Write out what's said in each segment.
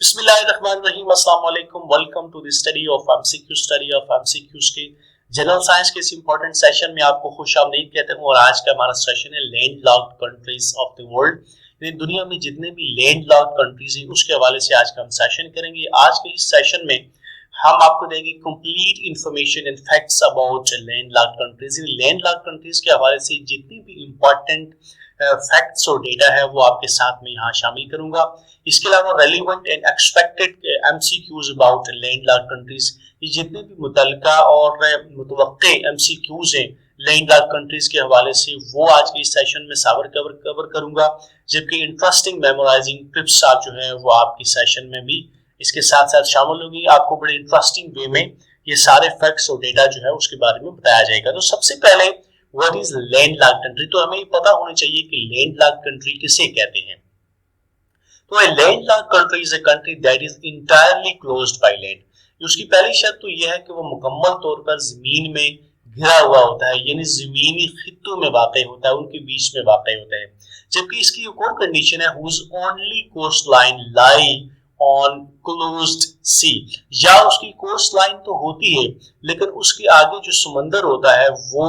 बिस्मिल्लाहिर्रहमानिर्रहीम, अस्सलाम वालेकुम। Welcome to the study of MCQs के जनरल साइंस के इस इंपॉर्टेंट सेशन में आपको खुशामदीद कहते हैं। और आज का हमारा सेशन है land locked countries of the world, यानी दुनिया में जितने भी लैंड लॉक्ड कंट्रीज हैं उसके हवाले से आज का हम सेशन करेंगे। आज के इस सेशन में हम आपको देंगे complete information and facts about land locked countries. Land locked countries के हवाले से जितनी भी इंपॉर्टेंट फैक्ट्स और डेटा है वो आपके साथ में यहाँ शामिल करूंगा। इसके अलावा relevant and expected MCQs about land locked countries, ये जितने भी मुतल्लिका और मुतवक्के एमसीक्यूज हैं लैंड लॉक्ड कंट्रीज के हवाले से वो आज के इस सेशन में कवर करूंगा। जबकि इंटरेस्टिंग मेमोराइजिंग टिप्स आप जो है वो आपकी सेशन में भी इसके साथ साथ शामिल होगी। आपको बड़े इंटरेस्टिंग वे में ये सारे फैक्ट्स और डेटा जो है उसके बारे में बताया जाएगा। तो सबसे पहले what is land locked country, तो हमें पता होना चाहिए कि लैंड लॉक्ड कंट्री किसे कहते हैं। तो a landlocked country is a country that is entirely closed by land। उसकी पहली शर्त तो यह है कि वो मुकम्मल तौर पर जमीन में घिरा हुआ होता है, यानी जमीनी खित्तों में वाक़ई होता है, उनके बीच में वाक़ई होता है। जबकि इसकी एक और कंडीशन है whose only coastline lie on closed sea, या उसकी कोस्ट लाइन तो होती है लेकिन उसके आगे जो समंदर होता है वो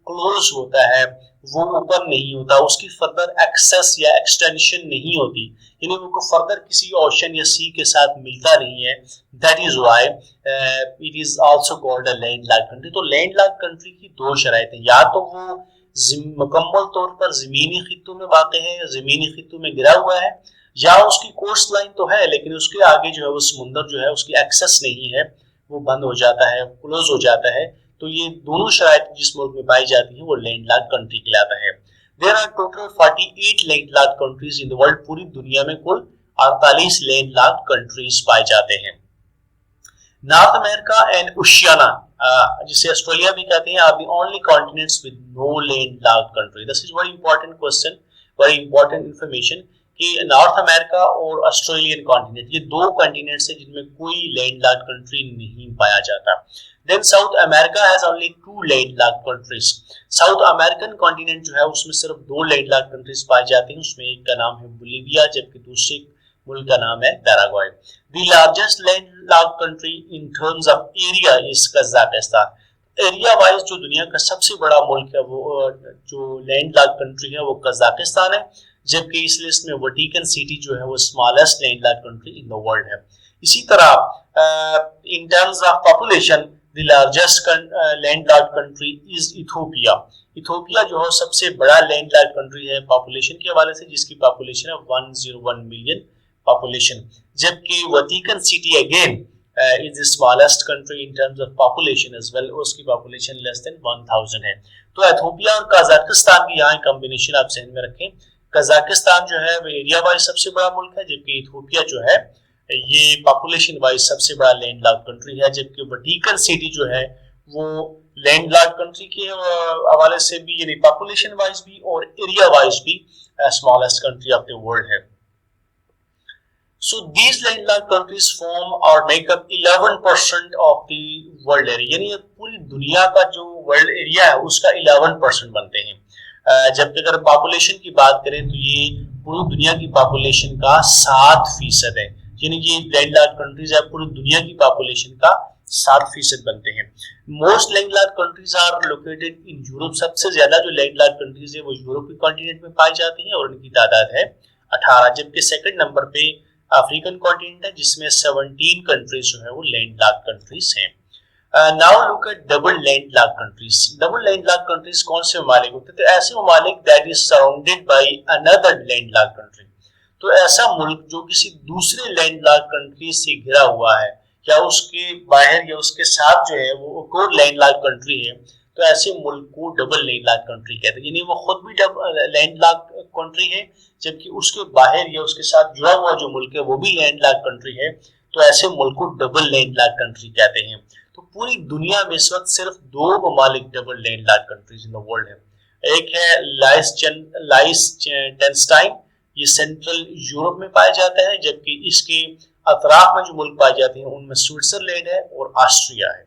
क्लोज होता है, वो ऊपर नहीं होता, उसकी फर्दर एक्सेस या एक्सटेंशन नहीं होती, यानी वो फर्दर किसी ओशन या सी के साथ मिलता नहीं है। That is why it is also called a landlocked country. तो लैंडलॉक्ड कंट्री की दो शरायतें, या तो वो मुकम्मल तौर पर जमीनी खित्तों में वाक़ है, जमीनी खित्तों में गिरा हुआ है, या उसकी कोस्ट लाइन तो है लेकिन उसके आगे जो है वो समुंदर जो है उसकी एक्सेस नहीं है, वो बंद हो जाता है, क्लोज हो जाता है। तो ये दोनों शराइत जिस मुल्क में पाई जाती है वो लैंडलॉक्ड कंट्री कहलाता है। There are total 48 landlocked countries in the world. पूरी दुनिया में कुल 48 लैंडलॉक्ड कंट्रीज पाए जाते हैं। नॉर्थ अमेरिका एंड ओशियाना, जिसे ऑस्ट्रेलिया भी कहते हैं, are the only continents with no landlocked country. This is very important question, very important information कि नॉर्थ अमेरिका और ऑस्ट्रेलियन कॉन्टिनेंट ये दो कॉन्टिनेंट्स हैं जिनमें कोई लैंडलॉक्ड कंट्री नहीं पाया जाता। Then South America has only 2 landlocked countries। South American continent जो है उसमें सिर्फ 2 लैंडलॉक्ड कंट्रीज पाई जाती हैं। उसमें एक का नाम है बोलिविया जबकि दूसरे मुल्क का नाम है Paraguay. The largest landlocked country in terms of area is Kazakhstan. Area wise जो दुनिया का सबसे बड़ा मुल्क है वो जो लैंडलॉक्ड कंट्री है वो कजाकिस्तान है, जबकि इस लिस्ट में वटिकन सिटी जो है वो smallest landlocked country in the world है। इसी तरह इन terms of population The largest landlocked country is Ethiopia। Ethiopia जो है सबसे बड़ा लैंडलॉक्ड कंट्री है पॉपुलेशन के हवाले से, जिसकी पॉपुलेशन है 101 मिलियन पॉपुलेशन। जबकि Vatican City again is the smallest country in terms of population as well, उसकी पॉपुलेशन लेस देन 1000 है। तो इथोपिया और कजाकिस्तान की यहाँ कॉम्बिनेशन आप ध्यान में रखें। कजाकिस्तान जो है वो एरिया वाइज सबसे बड़ा मुल्क है, जबकि इथोपिया जो है ये पॉपुलेशन वाइज सबसे बड़ा लैंडलॉक्ड कंट्री है। जबकि वटिकन सिटी जो है वो लैंडलॉक्ड कंट्री के हवाले से भी, यानी पॉपुलेशन वाइज भी और एरिया वाइज भी smallest country of the world है। So these landlocked countries form और make up 11% of the world area, यानी पूरी दुनिया का जो वर्ल्ड एरिया है उसका 11% बनते हैं। जबकि अगर पॉपुलेशन की बात करें तो ये पूरी दुनिया की पॉपुलेशन का 7% है, यानी ये लैंडलॉक्ड कंट्रीज है पूरी दुनिया की पॉपुलेशन का 7% बनते हैं। Most landlocked countries are located in Europe. सबसे ज्यादा जो लैंडलॉक्ड कंट्रीज है वो यूरोपीय कॉन्टिनेंट में पाई जाती हैं और उनकी तादाद है 18। जबकि सेकंड नंबर पे अफ्रीकन कॉन्टिनेंट है जिसमें 17 कंट्रीज जो है वो लैंडलॉक्ड कंट्रीज हैं। Now look at double landlocked countries. Double landlocked countries कौन से ममालिक होते हैं? तो ऐसे ममालिक that is surrounded by another landlocked country. तो ऐसा मुल्क जो किसी दूसरे लैंडलॉक्ड कंट्री से घिरा हुआ है या उसके बाहर या उसके साथ जो है वो एक और लैंडलॉक्ड कंट्री है, तो ऐसे मुल्क को डबल लैंडलॉक्ड कंट्री कहते हैं। यानी वो खुद भी लैंडलॉक्ड कंट्री है जबकि उसके बाहर या उसके साथ जुड़ा हुआ जो मुल्क है वो भी लैंडलॉक्ड कंट्री है, तो ऐसे मुल्क को डबल लैंडलॉक्ड कंट्री कहते हैं। तो पूरी दुनिया में इस वक्त सिर्फ 2 ममालिक double landlocked countries in the world है। एक है लाइचटेनस्टाइन, ये सेंट्रल यूरोप में पाया जाता है, जबकि इसके अतराफ में जो मुल्क पाए जाते हैं उनमें स्विट्जरलैंड है और ऑस्ट्रिया है।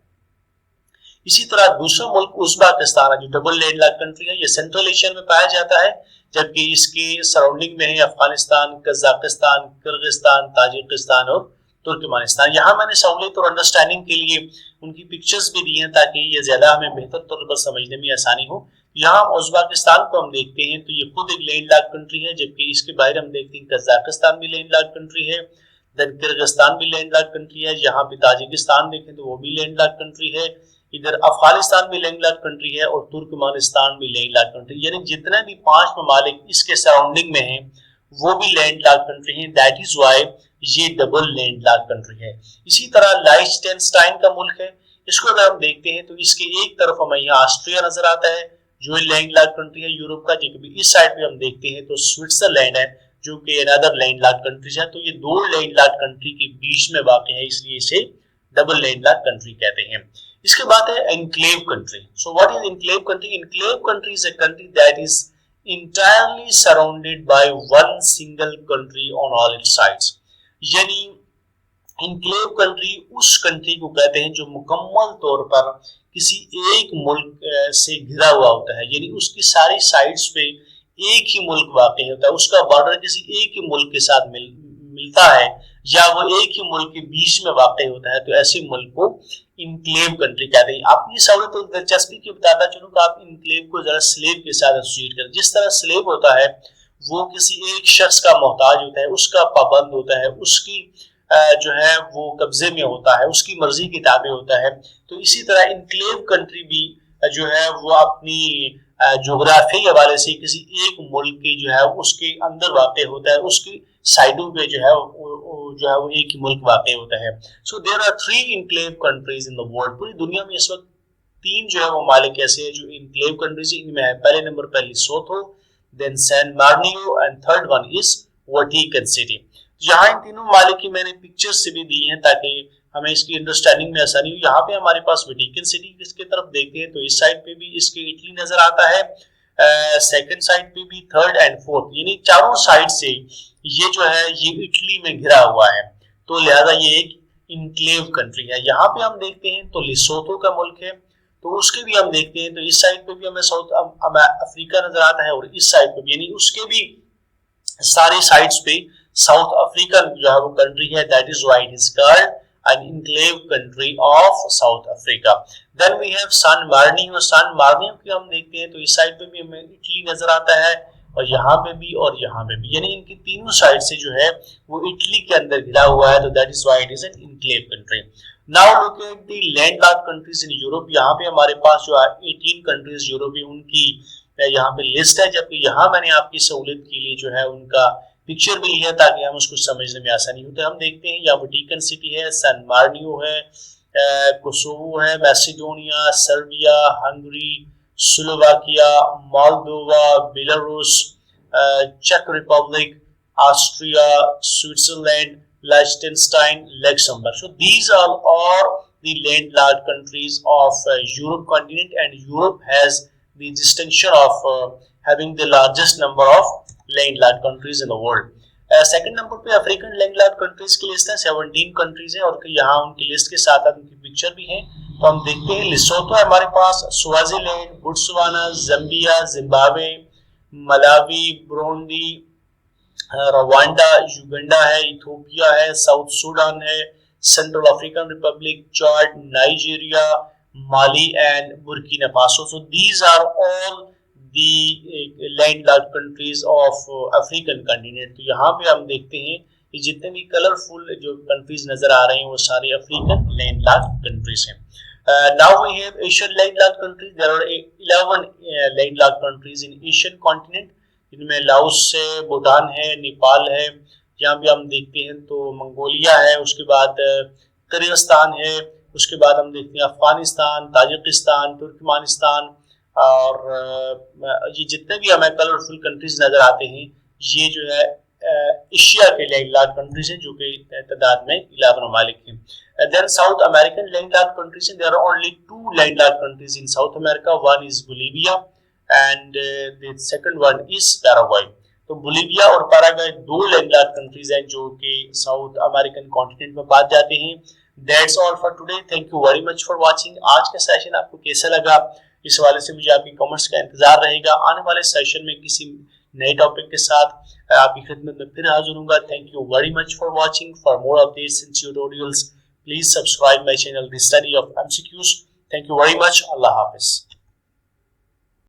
इसी तरह दूसरा मुल्क उज़्बेकिस्तान है, जो डबल लैंडलॉक्ड कंट्री है, ये सेंट्रल एशिया में पाया जाता है, जबकि इसके सराउंडिंग में है अफगानिस्तान, कजाकिस्तान, किर्गिस्तान, ताजिकिस्तान और तुर्कमेनिस्तान। यहाँ मैंने सहूलियत और अंडरस्टैंडिंग के लिए उनकी पिक्चर्स भी दी हैं ताकि ये ज्यादा हमें बेहतर तौर पर समझने में आसानी हो। यहाँ उज़्बेकिस्तान को हम देखते हैं तो ये खुद एक लैंडलॉक्ड कंट्री है, जबकि इसके बाहर हम देखते हैं कजाकिस्तान भी लैंडलॉक्ड कंट्री है, देन किर्गिस्तान भी लैंडलॉक्ड कंट्री है, यहाँ पे ताजिकिस्तान देखें तो वो भी लैंडलॉक्ड कंट्री है, इधर अफगानिस्तान भी लैंडलॉक्ड कंट्री है और तुर्कमेनिस्तान भी लैंडलॉक्ड कंट्री, यानी जितने भी 5 ममालिक इसके सराउंडिंग में हैं वो भी लैंडलॉक्ड कंट्री हैं। दैट इज व्हाई ये डबल लैंडलॉक्ड कंट्री है। इसी तरह लाइechtenstein का मुल्क है, इसको अगर हम देखते हैं तो इसके एक तरफ हमें यहाँ ऑस्ट्रिया नजर आता है जो लैंडलॉक्ड कंट्री है यूरोप का, जबकि इस साइड पे हम देखते हैं तो स्विट्जरलैंड है जो कि अनदर लैंडलॉक्ड कंट्रीज है। तो ये दो लैंडलॉक्ड कंट्री के बीच में वाक़ है, इसलिए इसे डबल लैंडलॉक्ड कंट्री कहते हैं। इसके बाद है enclave country. So what is enclave country? Enclave country is a country that is entirely surrounded by one single country on all its sides। यानी इनक्लेव कंट्री उस कंट्री को कहते हैं जो मुकम्मल तौर पर किसी एक मुल्क से घिरा हुआ होता है, यानी उसकी सारी साइड्स पे एक ही मुल्क वाक़ होता है, उसका बॉर्डर किसी एक ही मुल्क के साथ मिलता है या वो एक ही मुल्क के बीच में वाक़ होता है, तो ऐसे मुल्क को इनक्लेव कंट्री कहते हैं। अपनी सहूलियत और दिलचस्पी की बताता चलूं कि आप इनक्लेव को जरा स्लेव के साथ एसोसिएट करें। जिस तरह स्लेव होता है वो किसी एक शख्स का मोहताज होता है, उसका पाबंद होता है, उसकी जो है वो कब्जे में होता है, उसकी मर्जी के ताबे होता है, तो इसी तरह इनक्लेव कंट्री भी जो है वो अपनी जोग्राफी के हवाले से किसी एक मुल्क की जो है उसके अंदर वाक़ होता है, उसकी साइडों पे जो है वो एक ही मुल्क वाक़ होता है। So there are 3 enclave countries in the world. पूरी दुनिया में इस वक्त 3 जो है वो ममालिक ऐसे हैं जो इनक्लेव कंट्रीज, इनमें है पहले नंबर पर Lesotho, then San Marino and third one is Vatican City. यहाँ इन तीनों ममालिक की मैंने पिक्चर्स से भी दी हैं ताकि हमें इसकी अंडरस्टैंडिंग में आसानी हो। यहाँ पे हमारे पास वाटिकन सिटी इसके तरफ देखते हैं तो इस साइड पे भी इसके इटली नजर आता है, सेकंड साइड पे भी, थर्ड एंड फोर्थ, यानी चारों साइड से ये जो है ये इटली में घिरा हुआ है, तो लिहाजा ये एक इनक्लेव कंट्री है। यहाँ पे हम देखते हैं तो लिसोथो का मुल्क है, तो उसके भी हम देखते हैं तो इस साइड पे भी हमें साउथ अफ्रीका नजर आता है और इस साइड पे भी, यानी उसके भी सारे साइड्स पे साउथ अफ्रीकन जो है वो कंट्री है, that is why it is called an enclave country of South Africa। Then we have San Marino। San Marino की हम देखते हैं तो इस साइड पे भी हमें इटली नजर आता है और यहाँ पे भी और यहाँ पे भी, यानी इनकी तीनों साइड से जो है वो इटली के अंदर घिरा हुआ है, तो that is why it is an enclave country. Now look at the landlocked countries in Europe. यहाँ पे हमारे पास जो 18 कंट्रीज यूरोप है उनकी यहाँ पे लिस्ट है, जबकि यहाँ मैंने आपकी सहूलियत के लिए जो है उनका पिक्चर भी लिया ताकि हम उसको समझने में आसानी हो। तो हम देखते हैं यहाँ वाटिकन सिटी है, सैन मार्निनो है, कोसोवो है, Macedonia, Serbia, Hungary, Slovakia, Moldova, Belarus, चेक Republic, Austria, Switzerland, Liechtenstein, Luxembourg. So these are all the landlocked countries of Europe continent, and Europe has the distinction of having the largest number of landlocked countries in the world. Second number पे African landlocked countries की list है, 17 countries है और यहाँ उनकी list के साथ उनकी पिक्चर भी है। तो हम देखते हैं लिसोथो है हमारे पास, Swaziland, Botswana, Zambia, Zimbabwe, Malawi, Burundi, Rwanda, Uganda है, इथियोपिया है, साउथ सूडान है, Central African Republic, Chad, Nigeria, Mali and Burkina Faso. So these are all the landlocked countries of African continent। तो यहाँ पे हम देखते हैं कि जितने भी कलरफुल जो कंट्रीज नजर आ रहे हैं वो सारे अफ्रीकन लैंडलॉक्ड कंट्रीज हैं। Now we have Asian landlocked countries। There are 11 landlocked countries in Asian continent। इनमें लाओस है, भूटान है, नेपाल है, यहाँ पे हम देखते हैं तो मंगोलिया है, उसके बाद किर्गिस्तान है, उसके बाद हम देखते हैं अफगानिस्तान, ताजिकिस्तान, तुर्कमेनिस्तान, और ये जितने भी हमें कलरफुल कंट्रीज नजर आते हैं ये जो है एशिया के लैंडलॉक्ड कंट्रीज हैं जो कि तादाद में 11 ममालिक हैं। Then South American landlocked countries, there are only 2 landlocked countries in South America, one is Bolivia and the second one is Paraguay. तो बोलिविया और पैराग्वे 2 लैंडलॉक्ड कंट्रीज हैं जो कि साउथ अमेरिकन कॉन्टिनेंट में पाए जाते हैं। That's all for today, thank you very much for watching. आज का सेशन आपको कैसा लगा, इस वाले से मुझे आपकी कमेंट्स का इंतजार रहेगा। आने वाले सेशन में किसी नए टॉपिक के साथ आपकी खिदमत में फिर हाजिर होऊंगा। Thank you very much for watching. For more updates and tutorials please subscribe my channel the study of MCQs. Thank you very much. Allah Hafiz.